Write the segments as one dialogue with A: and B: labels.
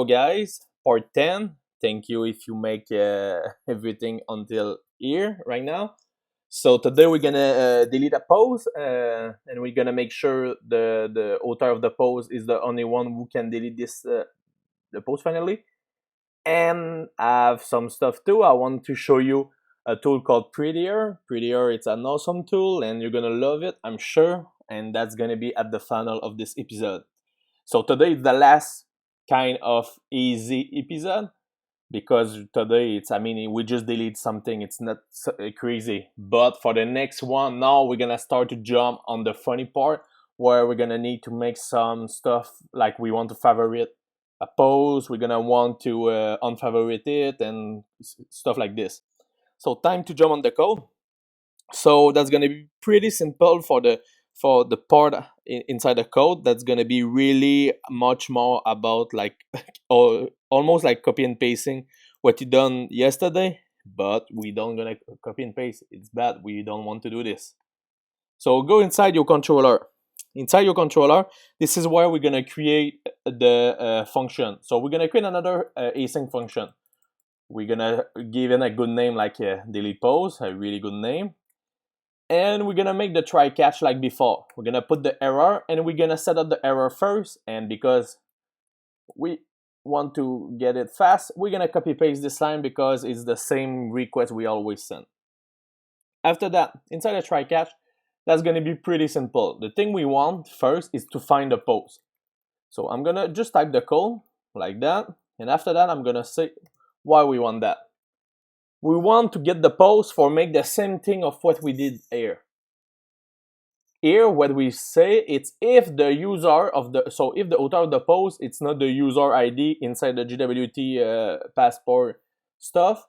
A: guys, part 10. Thank you if you make everything until here right now. So today we're gonna delete a post and we're gonna make sure the author of the post is the only one who can delete this the post finally. And I have some stuff too. I want to show you a tool called Prettier. Prettier, it's an awesome tool and you're gonna love it, I'm sure. And that's gonna be at the final of this episode. So today is the last kind of easy episode because today we just delete something. It's not so crazy. But for the next one, now we're gonna start to jump on the funny part where we're gonna need to make some stuff like we want to favorite a post, we're gonna want to unfavorite it and stuff like this. So time to jump on the code. So that's gonna be pretty simple for the part inside the code. That's gonna be really much more about like almost like copy and pasting what you done yesterday, but we don't gonna copy and paste. It's bad. We don't want to do this. So go inside your controller. Inside your controller, this is where we're gonna create the function. So we're gonna create another async function. We're gonna give it a good name like delete post, a really good name. And we're gonna make the try catch like before. We're gonna put the error and we're gonna set up the error first. And because we want to get it fast, we're gonna copy paste this line because it's the same request we always send. After that, inside the try catch, that's gonna be pretty simple. The thing we want first is to find the post. So I'm gonna just type the code like that. And after that, I'm gonna say why we want that. We want to get the post for make the same thing of what we did here. Here, what we say, it's if the user of the, so if the author of the post, it's not the user ID inside the GWT passport stuff,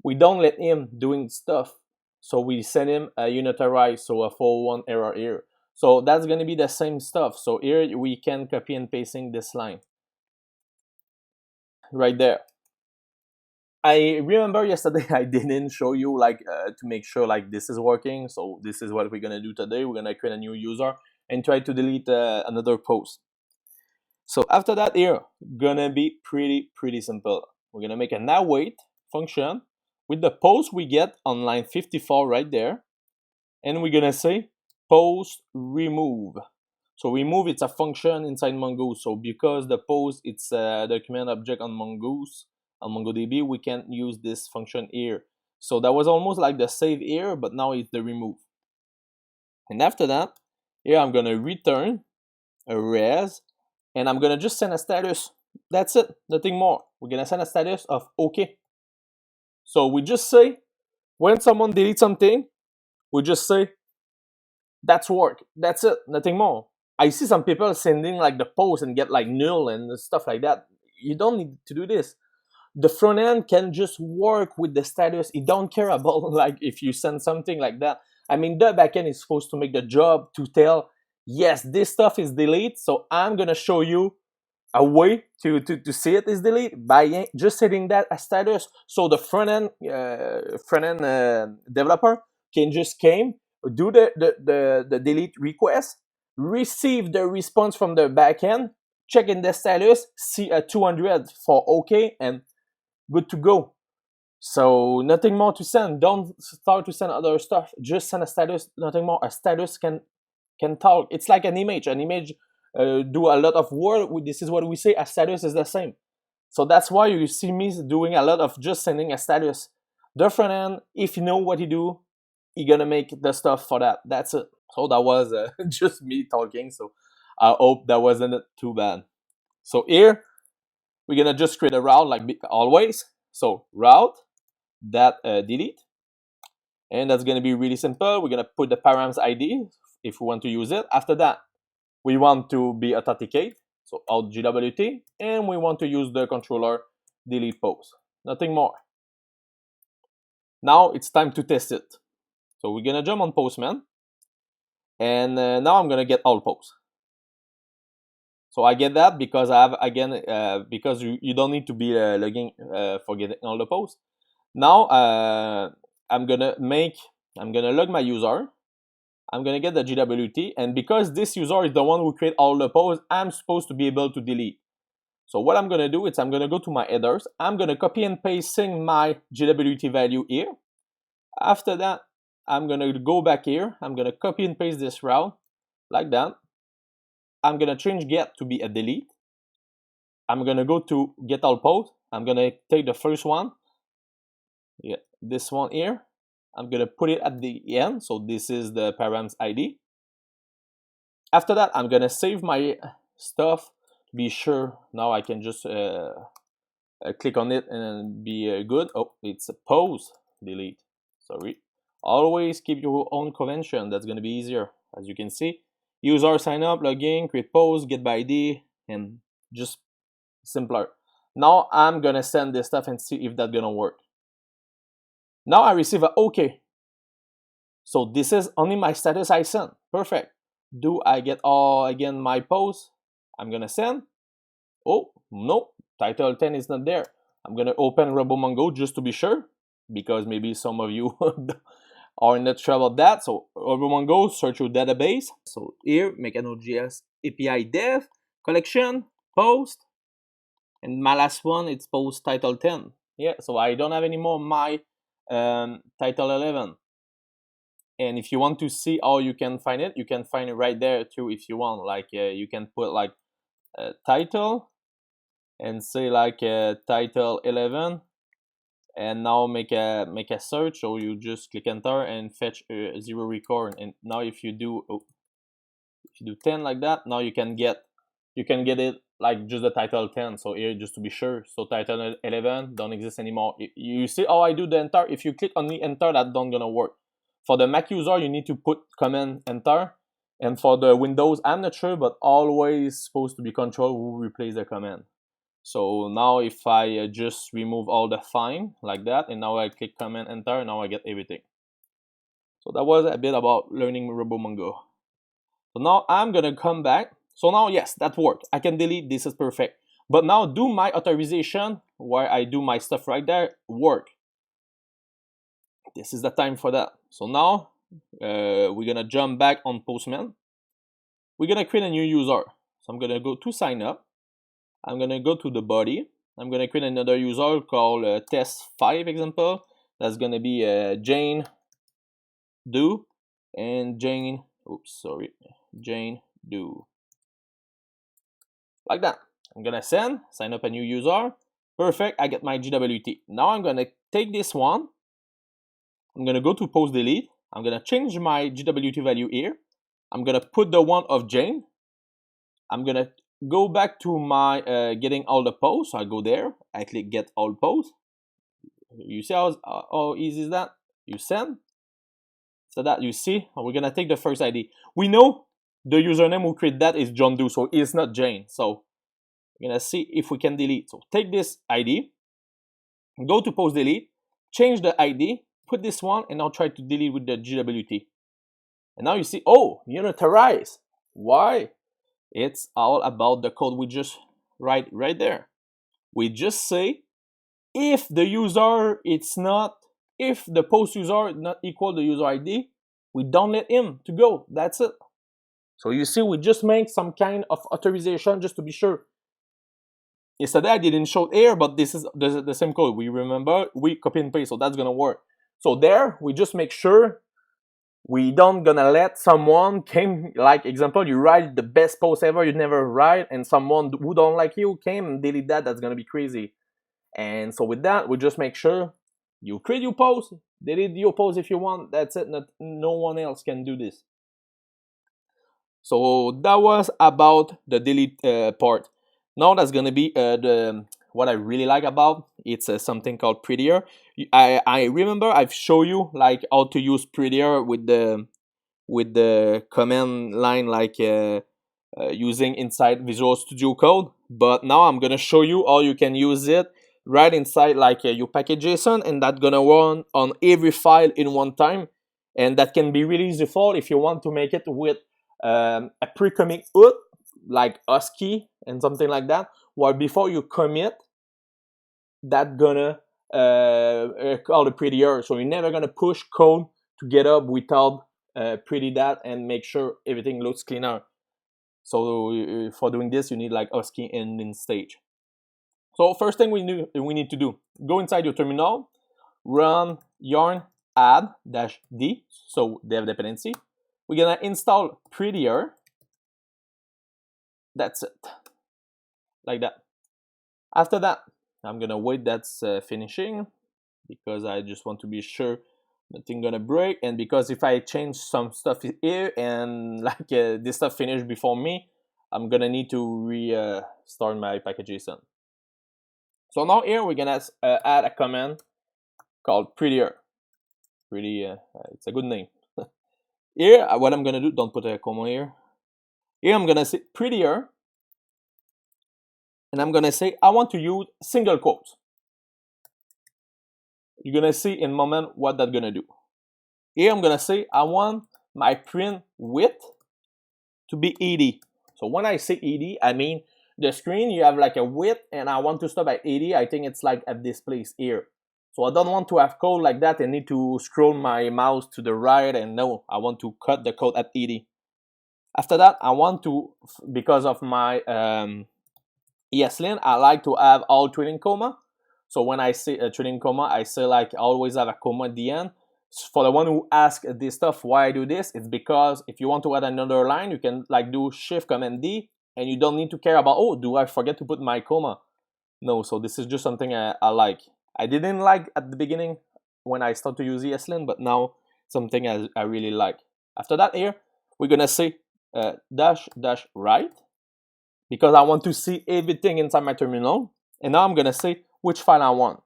A: we don't let him doing stuff. So we send him a unitarized, so a 401 error here. So that's gonna be the same stuff. So here we can copy and pasting this line right there. I remember yesterday I didn't show you like to make sure like this is working. So this is what we're gonna do today. We're gonna create a new user and try to delete another post. So after that here, gonna be pretty simple. We're gonna make an await function with the post we get on line 54 right there. And we're gonna say post remove. So remove, it's a function inside Mongoose. So because the post, it's a document object on Mongoose, on MongoDB, we can't use this function here. So that was almost like the save here, but now it's the remove. And after that, here I'm gonna return a res, and I'm gonna just send a status. That's it, nothing more. We're gonna send a status of OK. So we just say, when someone deletes something, we just say, that's work. That's it, nothing more. I see some people sending like the post and get like null and stuff like that. You don't need to do this. The front end can just work with the status. It don't care about like if you send something like that. I mean, the backend is supposed to make the job to tell, yes, this stuff is delete. So I'm gonna show you a way to see it is delete by just setting that as status. So the front end developer can just came, do the delete request, receive the response from the backend, check in the status, see a 200 for OK, and good to go. So nothing more to send. Don't start to send other stuff. Just send a status, nothing more. A status can talk. It's like an image. An image do a lot of work. This is what we say. A status is the same. So that's why you see me doing a lot of just sending a status. The front end, if you know what you do, you're gonna make the stuff for that. That's it. So that was just me talking. So I hope that wasn't too bad. So here, we're gonna just create a route like always. So route that delete, and that's gonna be really simple. We're gonna put the params ID if we want to use it. After that, we want to be authenticate, so out GWT, and we want to use the controller delete post. Nothing more. Now it's time to test it. So we're gonna jump on Postman, and now I'm gonna get all posts. So I get that because I have, again, because you don't need to be logging for getting all the posts. Now I'm gonna log my user. I'm gonna get the GWT, and because this user is the one who create all the posts, I'm supposed to be able to delete. So what I'm gonna do is I'm gonna go to my headers. I'm gonna copy and pasting my JWT value here. After that, I'm gonna go back here. I'm gonna copy and paste this route like that. I'm gonna change get to be a delete. I'm gonna go to get all post. I'm gonna take the first one, yeah, this one here. I'm gonna put it at the end. So this is the params ID. After that, I'm gonna save my stuff. Be sure now I can just click on it and be good. Oh, it's a pause delete. Sorry. Always keep your own convention. That's gonna be easier. As you can see, user sign up, login, create pause, get by ID, and just simpler. Now I'm gonna send this stuff and see if that's gonna work. Now I receive a OK. So this is only my status I sent. Perfect. Do I get all again my post? I'm gonna send. Oh no, title 10 is not there. I'm gonna open RoboMongo just to be sure, because maybe some of you are not sure about that. So RoboMongo, search your database. So here, make a NodeJS API dev, collection, post, and my last one, it's post title 10. Yeah, so I don't have anymore my title 11. And if you want to see how you can find it, you can find it right there too if you want. Like you can put like title and say like title 11, and now make a search. So you just click enter and fetch 0 record. And now if you do 10 like that, now you can get it like just the title 10. So here, just to be sure, so title 11 don't exist anymore. You see how I do the enter? If you click on the enter, that don't gonna work. For the Mac user, you need to put command enter, and for the Windows, I'm not sure, but always supposed to be control who replace the command. So now if I just remove all the fine like that, and now I click command enter, now I get everything. So that was a bit about learning RoboMongo. So now I'm gonna come back. So now, yes, that worked. I can delete, this is perfect. But now do my authorization, where I do my stuff right there, work. This is the time for that. So now we're gonna jump back on Postman. We're gonna create a new user. So I'm gonna go to sign up. I'm gonna go to the body. I'm gonna create another user called test5 example. That's gonna be Jane do and Jane. Oops, sorry, Jane do. Like that. I'm gonna sign up a new user. Perfect. I get my JWT. Now I'm gonna take this one. I'm gonna go to post delete. I'm gonna change my JWT value here. I'm gonna put the one of Jane. I'm gonna go back to my getting all the posts. So I go there. I click get all posts. You see how easy is that? You send. So that you see, we're gonna take the first ID. We know the username who create that is John Doe, so it's not Jane. So we're gonna see if we can delete. So take this ID, go to post delete, change the ID, put this one, and now try to delete with the JWT. And now you see, oh, unitarize. Why? It's all about the code we just write right there. We just say if the user if the post user not equal the user ID, we don't let him to go. That's it. So you see, we just make some kind of authorization just to be sure. Yesterday I didn't show here, but this is the same code. We remember, we copy and paste, so that's gonna work. So there, we just make sure we don't gonna let someone came, like example, you write the best post ever, you never write, and someone who don't like you came and delete that, that's gonna be crazy. And so with that, we just make sure you create your post, delete your post if you want, that's it, no one else can do this. So that was about the delete part. Now that's gonna be what I really like about it's something called Prettier. I remember I've shown you like how to use Prettier with the command line, like using inside Visual Studio Code. But now I'm gonna show you how you can use it right inside like your package.json, and that's gonna run on every file in one time, and that can be really useful if you want to make it with a pre-commit hook like ASCII and something like that, where before you commit, that gonna call the Prettier. So you're never gonna push code to get up without pretty that and make sure everything looks cleaner. So for doing this, you need like ASCII ending stage. So first thing we need to do, go inside your terminal, run yarn add -d, so dev dependency. We're gonna install Prettier. That's it, like that. After that, I'm gonna wait that's finishing, because I just want to be sure nothing gonna break, and because if I change some stuff here and like this stuff finished before me, I'm gonna need to restart my package.json. So now here we're gonna add a command called Prettier. It's a good name. Here, what I'm gonna do, don't put a comma here. Here I'm gonna say Prettier, and I'm gonna say I want to use single quotes. You're gonna see in a moment what that's gonna do. Here I'm gonna say I want my print width to be 80. So when I say 80, I mean the screen, you have like a width, and I want to stop at 80. I think it's like at this place here. So I don't want to have code like that and need to scroll my mouse to the right, and no, I want to cut the code at 80. After that, I want to, because of my ESLint, I like to have all trailing comma. So when I say a trailing comma, I say like I always have a comma at the end. For the one who asks this stuff, why I do this, it's because if you want to add another line, you can like do Shift Command D, and you don't need to care about, oh, do I forget to put my comma? No, so this is just something I like. I didn't like at the beginning when I started to use ESLint, but now something I really like. After that here, we're gonna say --right, because I want to see everything inside my terminal. And now I'm gonna say which file I want.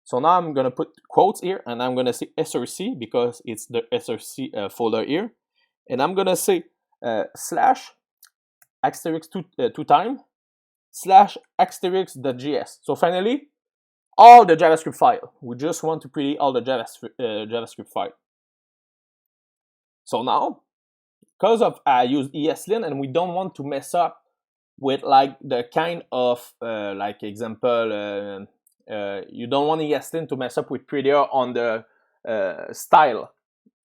A: So now I'm gonna put quotes here, and I'm gonna say src, because it's the src folder here. And I'm gonna say slash asterisk two time slash asterisk.js. So finally, all the JavaScript file. We just want to pretty all the JavaScript file. So now, because of I use ESLint, and we don't want to mess up with like the kind of like example, you don't want ESLint to mess up with Prettier on the style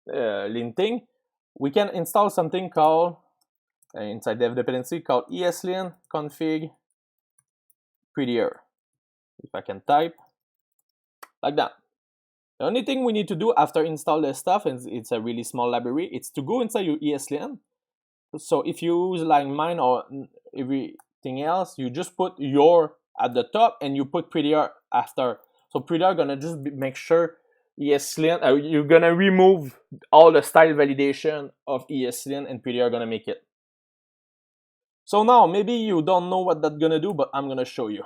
A: linting. We can install something called inside dev dependency called ESLint config Prettier. If I can type like that. The only thing we need to do after install this stuff, and it's a really small library, it's to go inside your ESLint. So if you use like mine or everything else, you just put your at the top and you put Prettier after. So Prettier gonna just make sure ESLint, you're gonna remove all the style validation of ESLint, and Prettier gonna make it. So now maybe you don't know what that's gonna do, but I'm gonna show you.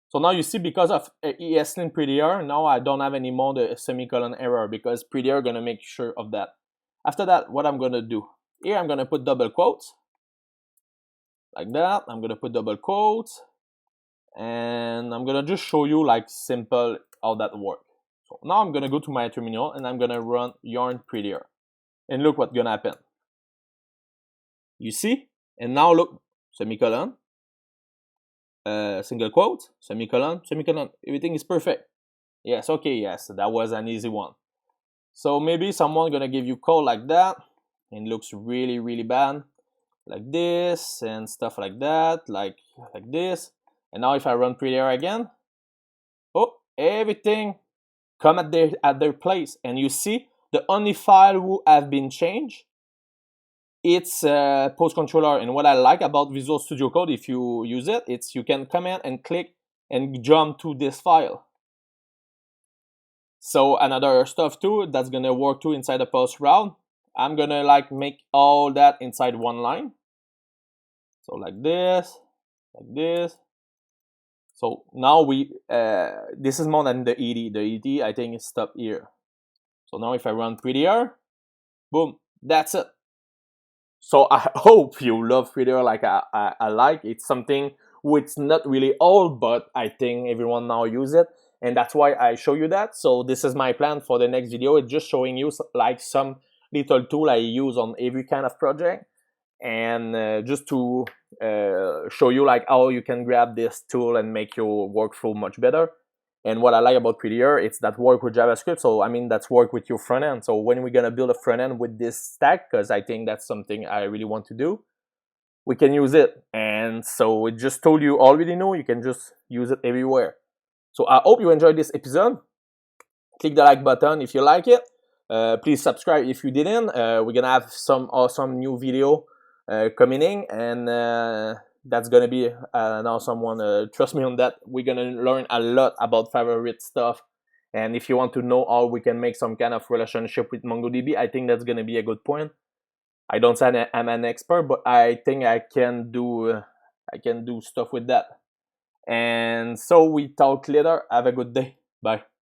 A: So now you see, because of ESLint Prettier, now I don't have anymore the semicolon error, because Prettier gonna make sure of that. After that, what I'm gonna do, here I'm gonna put double quotes, like that. I'm gonna put double quotes, and I'm gonna just show you like simple how that works. So now I'm gonna go to my terminal, and I'm gonna run yarn Prettier, and look what's gonna happen. You see? And now look, semicolon, single quote, semicolon, semicolon, everything is perfect. Yes, okay, yes, that was an easy one. So maybe someone gonna give you code like that, and looks really, really bad, like this, and stuff like that, like this. And now if I run Prettier again, oh, everything come at their place. And you see, the only file who have been changed, it's post controller. And what I like about Visual Studio Code, if you use it, it's you can come in and click and jump to this file. So another stuff too that's gonna work too inside the post route, I'm gonna like make all that inside one line. So like this, like this. So now we this is more than the ED. The ED I think is stopped here. So now if I run Prettier, boom, that's it. So I hope you love Prettier like I like. It's something which not really old, but I think everyone now use it, and that's why I show you that. So this is my plan for the next video. It's just showing you like some little tool I use on every kind of project, and just to show you like how you can grab this tool and make your workflow much better. And what I like about Prettier, it's that work with JavaScript. So I mean, that's work with your front end. So when we're gonna build a front end with this stack, because I think that's something I really want to do, we can use it. And so it just told you already know, you can just use it everywhere. So I hope you enjoyed this episode. Click the like button if you like it. Please subscribe if you didn't. We're gonna have some awesome new video coming in, and that's gonna be an awesome one. Trust me on that. We're gonna learn a lot about favorite stuff. And if you want to know how we can make some kind of relationship with MongoDB, I think that's gonna be a good point. I don't say I'm an expert, but I think I can do stuff with that. And so we talk later. Have a good day. Bye.